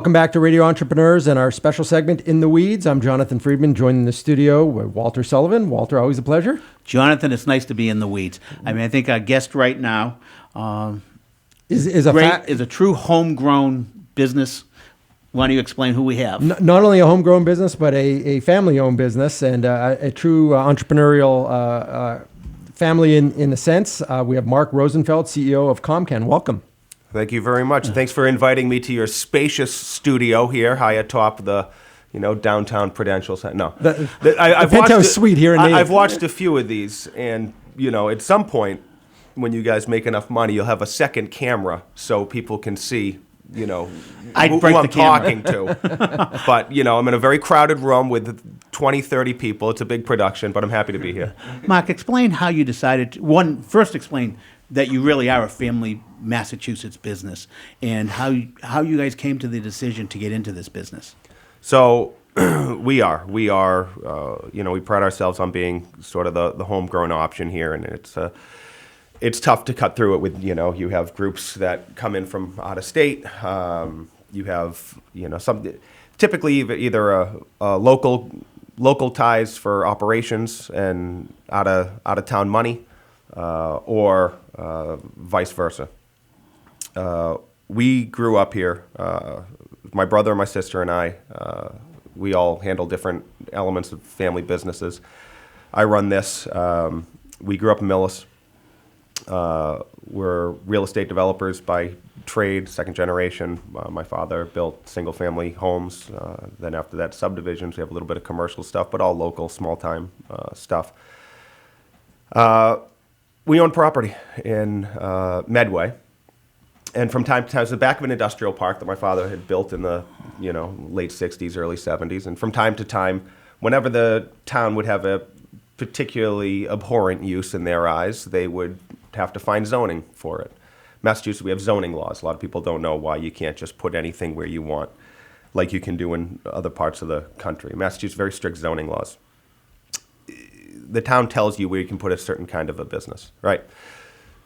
Welcome back to Radio Entrepreneurs and our special segment, In the Weeds. I'm Jonathan Freedman, joined in the studio with Walter Sullivan. Walter, always a pleasure. Jonathan, it's nice to be in the weeds. I mean, I think our guest right now Is a true homegrown business. Why don't you explain who we have? Not only a homegrown business, but a family-owned business and a true entrepreneurial family in a sense. We have Marc Rosenfeld, CEO of CommCan. Welcome. Thank you very much. Thanks for inviting me to your spacious studio here, high atop the, downtown Prudential Center. No, I've penthouse suite here in Natick. I've watched a few of these, and at some point, when you guys make enough money, you'll have a second camera so people can see, who I'm talking to. But I'm in a very crowded room with 20, 30 people. It's a big production, but I'm happy to be here. Marc, explain how you decided to, first explain that you really are a family Massachusetts business, and how you guys came to the decision to get into this business. So we pride ourselves on being sort of the homegrown option here, and it's tough to cut through it with, you have groups that come in from out of state. You have, typically either a local ties for operations and out of town money, or vice versa. We grew up here. My brother, my sister, and I, we all handle different elements of family businesses. I run this. We grew up in Millis. We're real estate developers by trade, second generation. My father built single-family homes. Then after that, subdivisions. We have a little bit of commercial stuff, but all local, small-time stuff. We own property in Medway. And from time to time, it's the back of an industrial park that my father had built in the late 60s, early 70s. And from time to time, whenever the town would have a particularly abhorrent use in their eyes, they would have to find zoning for it. Massachusetts, we have zoning laws. A lot of people don't know why you can't just put anything where you want, like you can do in other parts of the country. Massachusetts, very strict zoning laws. The town tells you where you can put a certain kind of a business, right?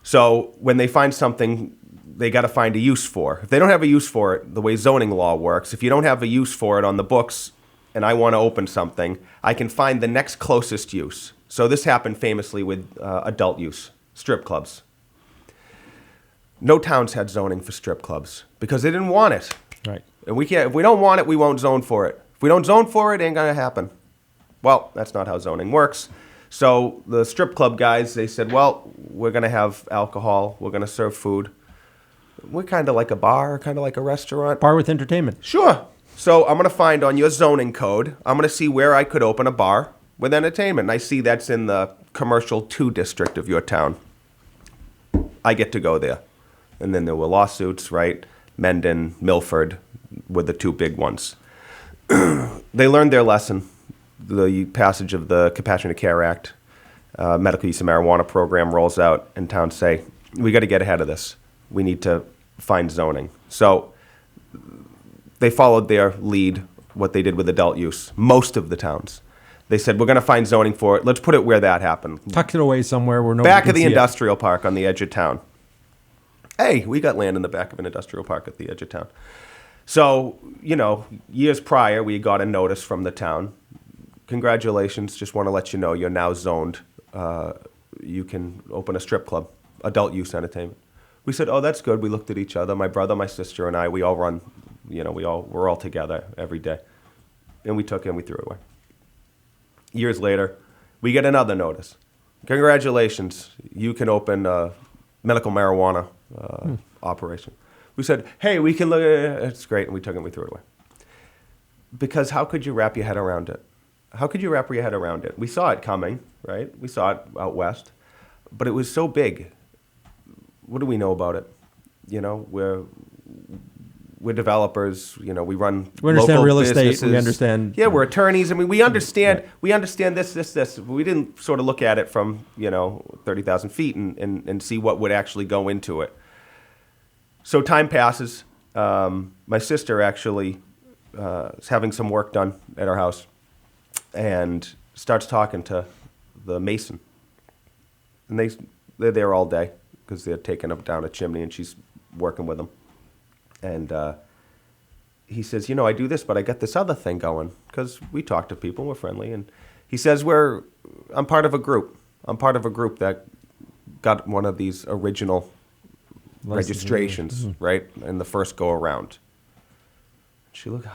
So when they find something, they got to find a use for. If they don't have a use for it, the way zoning law works, if you don't have a use for it on the books and I want to open something, I can find the next closest use. So this happened famously with adult use, strip clubs. No towns had zoning for strip clubs because they didn't want it. Right. And we can't. If we don't want it, we won't zone for it. If we don't zone for it, it ain't going to happen. Well, that's not how zoning works. So the strip club guys, they said, well, we're going to have alcohol. We're going to serve food. We're kind of like a bar, kind of like a restaurant. Bar with entertainment. Sure. So I'm going to find on your zoning code, I'm going to see where I could open a bar with entertainment. And I see that's in the commercial 2 district of your town. I get to go there. And then there were lawsuits, right? Mendon, Milford were the 2 big ones. They learned their lesson. The passage of the Compassionate Care Act, medical use of marijuana program rolls out, and towns say, we got to get ahead of this. We need to find zoning. So they followed their lead, what they did with adult use, most of the towns. They said, we're going to find zoning for it. Let's put it where that happened. Tuck it away somewhere where nobody back can of the see industrial park on the edge of town. Hey, we got land in the back of an industrial park at the edge of town. So, years prior, we got a notice from the town. Congratulations, just want to let you know you're now zoned. You can open a strip club, adult use entertainment. We said, oh, that's good. We looked at each other. My brother, my sister, and I, we all run, we're all together every day. And we took it and we threw it away. Years later, we get another notice. Congratulations, you can open a medical marijuana operation. We said, hey, we can look at it. It's great. And we took it and we threw it away. Because how could you wrap your head around it? How could you wrap your head around it? We saw it coming, right? We saw it out west. But it was so big. What do we know about it? We're developers. We run We understand local real businesses. estate. We understand. Yeah, we're attorneys. I mean, we understand. We understand this. But we didn't sort of look at it from 30,000 feet and see what would actually go into it. So time passes. My sister actually is having some work done at our house, and starts talking to the mason. And they're there all day because they're taking up down a chimney, and she's working with them. And he says, I do this, but I got this other thing going, because we talk to people, we're friendly. And he says, I'm part of a group. I'm part of a group that got one of these original registrations, right, in the first go around. She looked,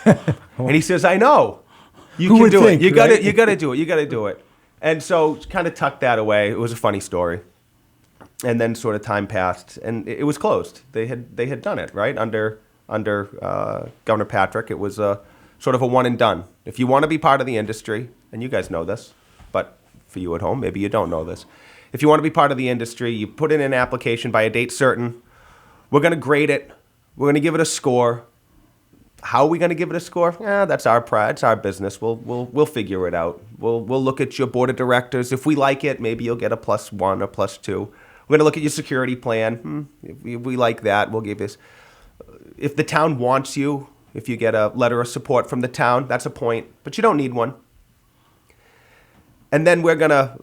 and he says, I know. You can do it. You got to do it. You got to do it. And so kind of tucked that away. It was a funny story. And then sort of time passed, and it was closed. They had done it, right, under Governor Patrick. It was sort of a one and done. If you want to be part of the industry, and you guys know this, but for you at home, maybe you don't know this. If you want to be part of the industry, you put in an application by a date certain. We're going to grade it. We're going to give it a score. How are we going to give it a score? That's our pride. It's our business. We'll figure it out. We'll look at your board of directors. If we like it, maybe you'll get a +1 or +2. We're going to look at your security plan. If we like that, we'll give this. If the town wants you, if you get a letter of support from the town, that's a point, but you don't need one. And then we're going to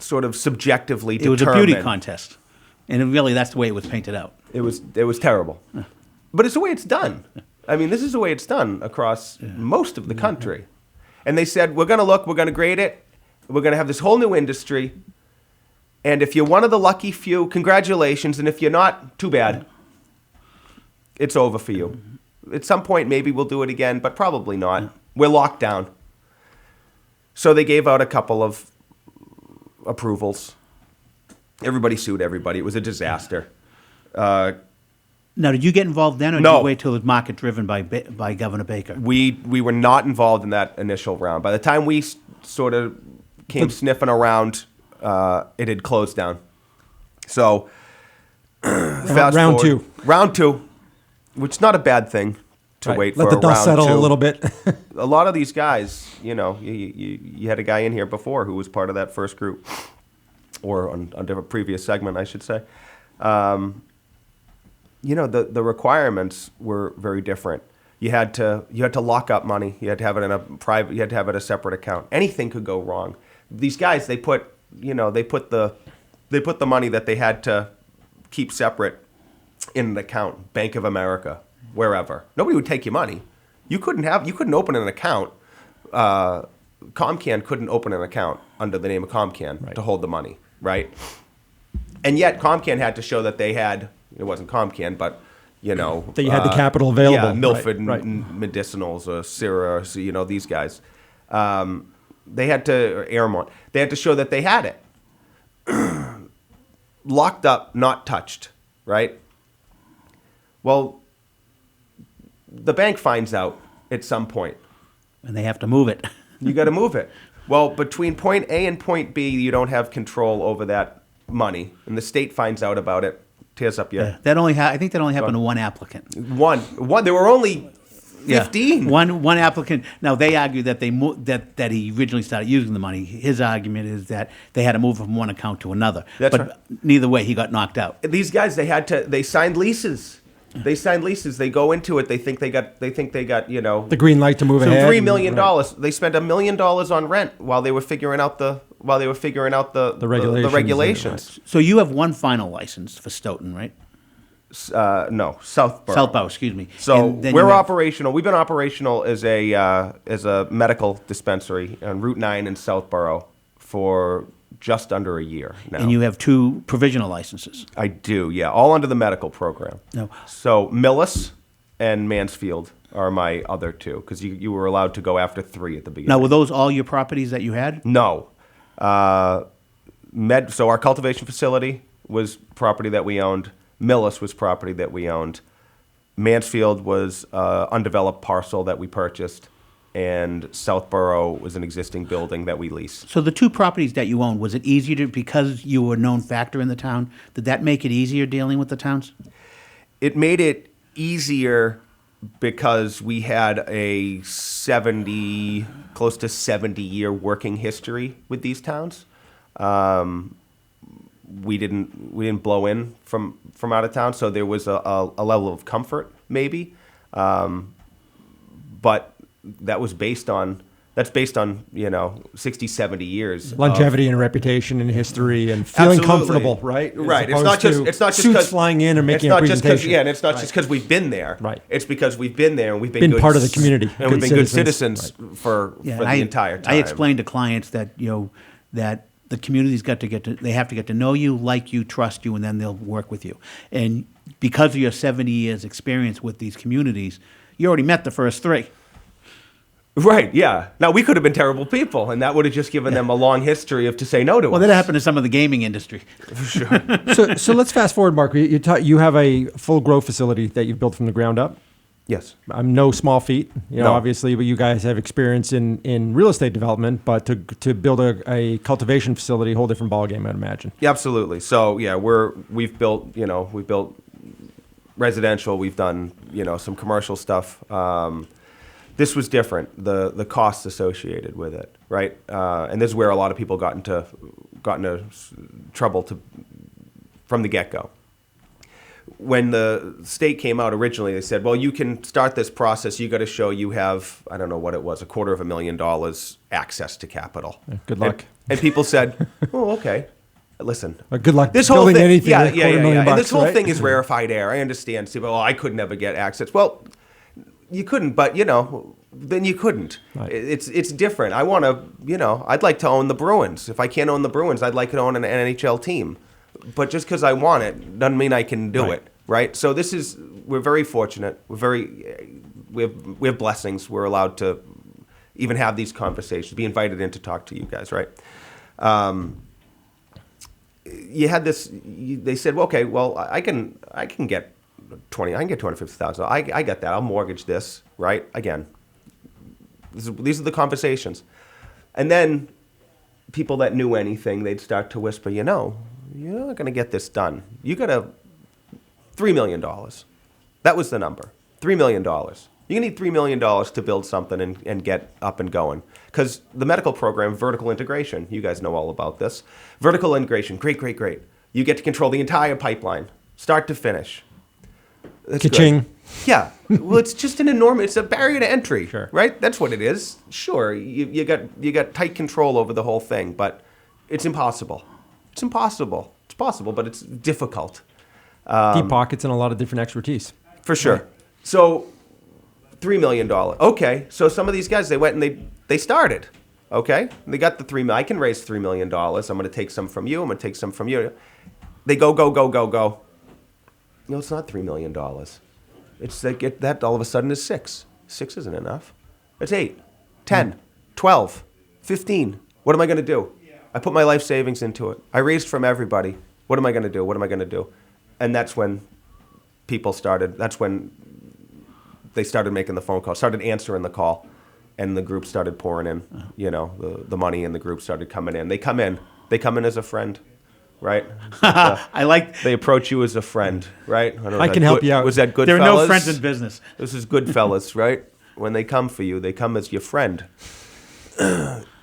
sort of subjectively determine. It was a beauty contest, and really that's the way it was painted out. It was terrible. But it's the way it's done. I mean, this is the way it's done across most of the country. And they said, we're going to look, we're going to grade it, we're going to have this whole new industry. And if you're one of the lucky few, congratulations. And if you're not, too bad. It's over for you. At some point, maybe we'll do it again, but probably not. We're locked down. So they gave out a couple of approvals. Everybody sued everybody. It was a disaster. Now, did you get involved then, or No. did you wait till it was market driven by Governor Baker? We were not involved in that initial round. By the time we sort of came sniffing around, it had closed down. So fast round forward. Round two, which is not a bad thing to wait Let for the dust round settle two. a little bit. A lot of these guys, you had a guy in here before who was part of that first group, or under a previous segment, I should say. The requirements were very different. You had to lock up money. You had to have it in a private. You had to have it a separate account. Anything could go wrong. These guys, they put the money that they had to keep separate in an account, Bank of America, wherever. Nobody would take your money. You couldn't open an account. CommCan couldn't open an account under the name of CommCan to hold the money, right? And yet CommCan had to show that they had. It wasn't CommCan, but that you had the capital available. Yeah, Milford Right. Medicinals or Syrah, these guys. They had to, or Airmont. They had to show that they had it. Locked up, not touched, right? Well, the bank finds out at some point. And they have to move it. You got to move it. Well, between point A and point B, you don't have control over that money, and the state finds out about it, tears up your. I think that only happened to one applicant. One. There were only 15. One applicant. Now they argue that that he originally started using the money. His argument is that they had to move from one account to another. That's but right. Neither way, he got knocked out. These guys, they signed leases. They go into it. They think they got The green light to move some ahead. $3 million. They spent $1 million on rent while they were figuring out the regulations. So you have one final license for Stoughton, right? No, Southborough. Southborough, excuse me. So And then we're you have- operational. We've been operational as a medical dispensary on Route 9 in Southborough for just under a year now. And you have two provisional licenses. I do, yeah, all under the medical program. No. So Millis and Mansfield are my other two, because you were allowed to go after 3 at the beginning. Now, were those all your properties that you had? No. So our cultivation facility was property that we owned. Millis was property that we owned. Mansfield was undeveloped parcel that we purchased. And Southborough was an existing building that we lease. So the two properties that you owned, was it easier to, because you were a known factor in the town, did that make it easier dealing with the towns? It made it easier because we had a close to 70-year working history with these towns. We didn't blow in from out of town, so there was a level of comfort maybe, but that was based on That's based on, 60, 70 years. Longevity and reputation and history and feeling Absolutely. comfortable, right? As Right. opposed It's not just suits 'cause- flying in and making it's a not just 'cause- presentation. Yeah, and it's not just because we've been there. Right. It's because we've been there and we've Been good part of the community, and we've good been good citizens. citizens for Yeah, the entire time. I explain to clients that, that the community's they have to get to know you, like you, trust you, and then they'll work with you. And because of your 70 years experience with these communities, you already met the first three. Right, yeah. Now, we could have been terrible people, and that would have just given them a long history of to say no to Well, us. that happened to some of the gaming industry. So let's fast forward, Mark. You have a full grow facility that you've built from the ground up. Yes. I'm no small feat, No. obviously, but you guys have experience in real estate development, but to build a cultivation facility, a whole different ballgame, I'd imagine. Yeah, absolutely. So, yeah, we've built residential, we've done, some commercial stuff. This was different, the costs associated with it, right? And this is where a lot of people got into trouble from the get-go. When the state came out originally, they said, well, you can start this process. You got to show you have, I don't know what it was, $250,000 access to capital. Good luck. And people said, oh, okay. Listen. Good luck This whole building thing, anything. yeah, with yeah, yeah, $250,000 yeah. And this whole right? thing is rarefied air. I understand. See, well, I could never get access. Well, you couldn't, but then you couldn't. Right. It's different. I want to, I'd like to own the Bruins. If I can't own the Bruins, I'd like to own an NHL team. But just because I want it doesn't mean I can do it, right? So we're very fortunate. We have blessings. We're allowed to even have these conversations, be invited in to talk to you guys, right? You had this. They said, well, okay, well, I can get $250,000. I get that. I'll mortgage this, right? Again, these are the conversations, and then people that knew anything, they'd start to whisper, you're not going to get this done. You got $3 million. That was the number, $3 million. You need $3 million to build something and get up and going. Because the medical program, vertical integration, you guys know all about this. Vertical integration, great. You get to control the entire pipeline, start to finish. That's Ka-ching. good. Yeah. Well, it's just it's a barrier to entry, Sure. right? That's what it is. Sure, you got tight control over the whole thing, but it's impossible. It's impossible. It's possible, but it's difficult. Deep pockets and a lot of different expertise. For sure. Right. So, $3 million. Okay. So some of these guys, they went and they started. Okay. They got the $3 million. I can raise $3 million. I'm going to take some from you. I'm going to take some from you. They go. It's not $3 million. It's that all of a sudden is 6. 6 isn't enough. It's 8, 10, 12, 15. What am I going to do? I put my life savings into it. I raised from everybody. What am I going to do? And that's when that's when they started making the phone call, started answering the call, and the group started pouring in, the money, and the group started coming in. They come in as a friend, right? They approach you as a friend, right? I can help you out. Was that Goodfellas? There are no friends in business. This is Goodfellas, right? When they come for you, they come as your friend.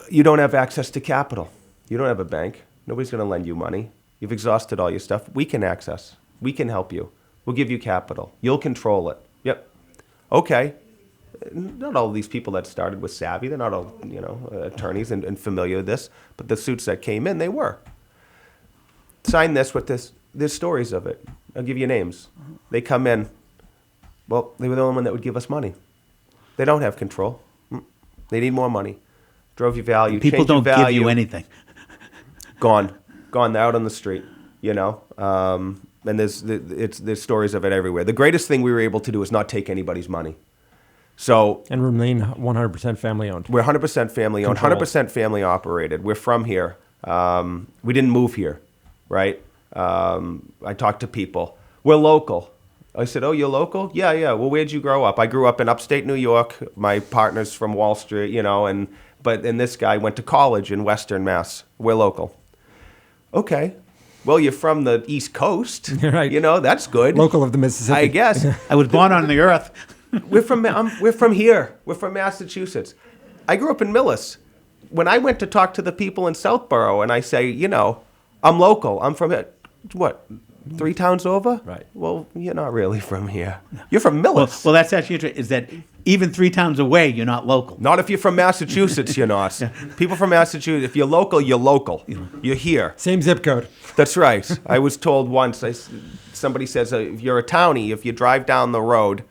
You don't have access to capital. You don't have a bank. Nobody's going to lend you money. You've exhausted all your stuff. We can access. We can help you. We'll give you capital. You'll control it. Yep. Okay. Not all of these people that started were savvy. They're not all, attorneys and familiar with this. But the suits that came in, they were. Sign this with this. There's stories of it. I'll give you names. They come in. Well, they were the only one that would give us money. They don't have control. They need more money. Drove you value. People don't give you anything. Gone. They're out on the street, and there's stories of it everywhere. The greatest thing we were able to do is not take anybody's money. So and remain 100% family owned. We're 100% family owned, Controlled. 100% family operated. We're from here. We didn't move here, right? I talked to people. We're local. I said, oh, you're local? Yeah. Well, where'd you grow up? I grew up in upstate New York. My partner's from Wall Street, and this guy went to college in Western Mass. We're local. Okay. Well, you're from the East Coast. Right. That's good. Local of the Mississippi. I guess. I was born on the earth. We're from here. We're from Massachusetts. I grew up in Millis. When I went to talk to the people in Southborough and I say, I'm local. I'm from it. What? 3 towns over? Right. Well, you're not really from here. You're from Well, Millis. well, that's actually interesting, is that even 3 towns away, you're not local. Not if you're from Massachusetts, you're not. People from Massachusetts, if you're local, you're local. You're here. Same zip code. That's right. I was told once, somebody says, if you're a townie, if you drive down the road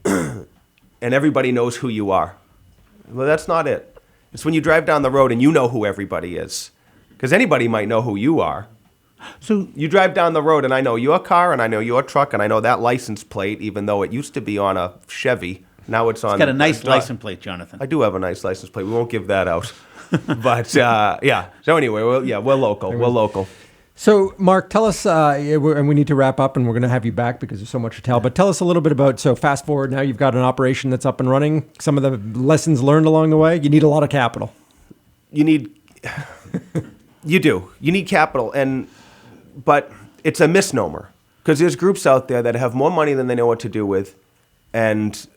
and everybody knows who you are. Well, that's not it. It's when you drive down the road and you know who everybody is. Because anybody might know who you are. So You drive down the road and I know your car and I know your truck and I know that license plate, even though it used to be on a Chevy. Now it's on. it's got a nice license plate, Jonathan. I do have a nice license plate. We won't give that out. But yeah. So anyway, we're local. We're local. So, Mark, tell us, and we need to wrap up, and we're going to have you back because there's so much to tell. But tell us a little bit about. So, fast forward now, you've got an operation that's up and running. Some of the lessons learned along the way. You need a lot of capital. You need. You do. You need capital, but it's a misnomer because there's groups out there that have more money than they know what to do with, and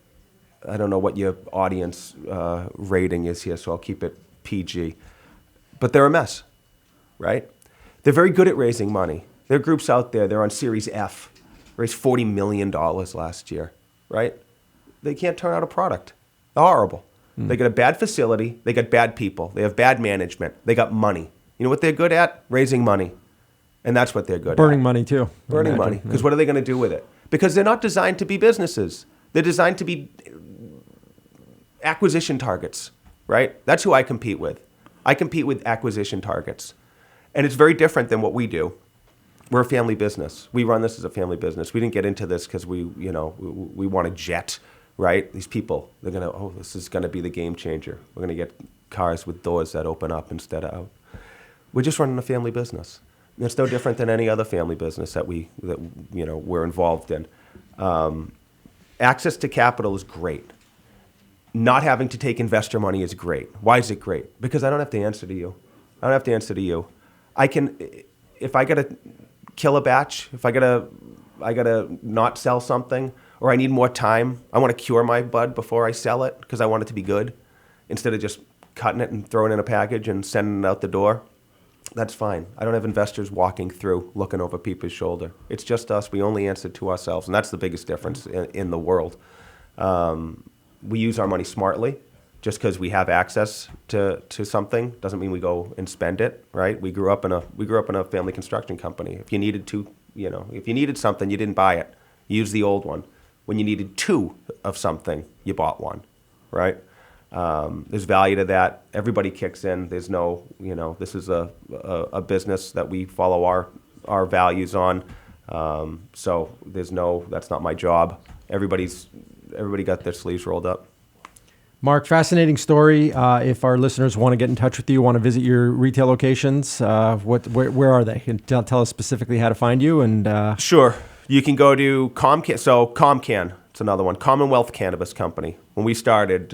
I don't know what your audience rating is here, so I'll keep it PG. But they're a mess, right? They're very good at raising money. There are groups out there, they're on Series F, raised $40 million last year, right? They can't turn out a product. They're horrible. They got a bad facility, they got bad people, they have bad management, they got money. You know what they're good at? Raising money. And that's what they're good Burning at. money, too. Burning money. Because what are they going to do with it? Because they're not designed to be businesses. They're designed to be acquisition targets, right? That's who I compete with. I compete with acquisition targets. And it's very different than what we do. We're a family business. We run this as a family business. We didn't get into this because we want a jet, right? These people, they're going to, this is going to be the game changer. We're going to get cars with doors that open up instead of out. We're just running a family business. And it's no different than any other family business that we're involved in. Access to capital is great. Not having to take investor money is great. Why is it great? Because I don't have to answer to you. I don't have to answer to you. I can, if I gotta kill a batch, if I gotta not sell something, or I need more time, I want to cure my bud before I sell it because I want it to be good, instead of just cutting it and throwing it in a package and sending it out the door. That's fine. I don't have investors walking through, looking over people's shoulder. It's just us. We only answer to ourselves, and that's the biggest difference in the world. We use our money smartly. Just because we have access to something doesn't mean we go and spend it, right? We grew up in a family construction company. If you needed something, you didn't buy it. You used the old one. When you needed 2 of something, you bought one, right? There's value to that. Everybody kicks in. There's no, this is a business that we follow our values on. So that's not my job. Everybody got their sleeves rolled up. Mark, fascinating story. If our listeners want to get in touch with you, want to visit your retail locations, where are they? Can tell us specifically how to find you. And Sure. You can go to CommCan. So CommCan, it's another one. Commonwealth Cannabis Company. When we started,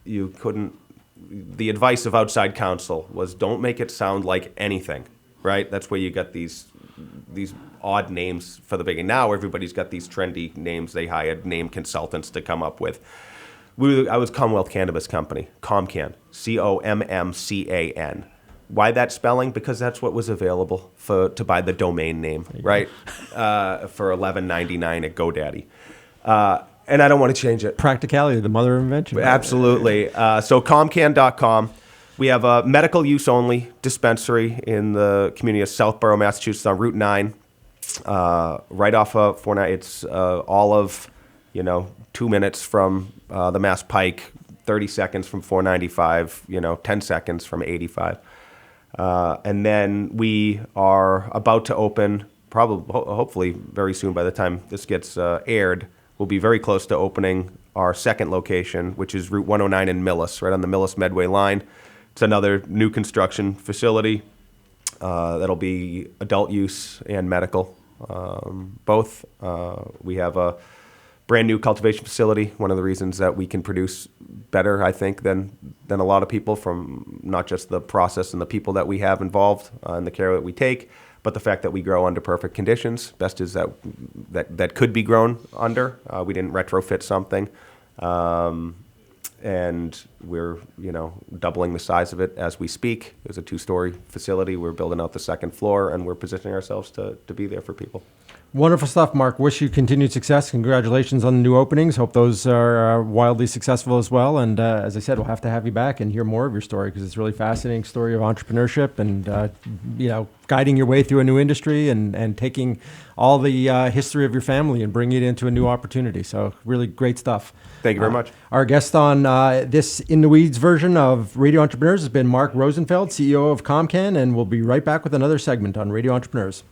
you couldn't. The advice of outside counsel was don't make it sound like anything, right? That's where you got these odd names for the beginning. Now everybody's got these trendy names they hired name consultants to come up with. I was Commonwealth Cannabis Company, CommCan, COMMCAN. Why that spelling? Because that's what was available to buy the domain name, right? For $11.99 at GoDaddy. And I don't want to change it. practicality, the mother of invention. Absolutely. So CommCan.com. We have a medical use only dispensary in the community of Southborough, Massachusetts on Route 9, right off of 49. It's all of, 2 minutes from the Mass Pike, 30 seconds from 495, 10 seconds from 85. And then we are about to open, hopefully very soon by the time this gets aired, we'll be very close to opening our second location, which is Route 109 in Millis, right on the Millis-Medway line. It's another new construction facility that'll be adult use and medical, both. We have a brand new cultivation facility. One of the reasons that we can produce better, I think, than a lot of people, from not just the process and the people that we have involved and the care that we take, but the fact that we grow under perfect conditions, best is that could be grown under. We didn't retrofit something. and we're, doubling the size of it as we speak. It was a 2-story facility. We're building out the second floor, and we're positioning ourselves to be there for people. Wonderful stuff, Mark. Wish you continued success. Congratulations on the new openings. Hope those are wildly successful as well. And as I said, we'll have to have you back and hear more of your story because it's a really fascinating story of entrepreneurship and, guiding your way through a new industry and taking all the history of your family and bringing it into a new opportunity. So really great stuff. Thank you very much. Our guest on this In the Weeds version of Radio Entrepreneurs has been Marc Rosenfeld, CEO of CommCan, and we'll be right back with another segment on Radio Entrepreneurs.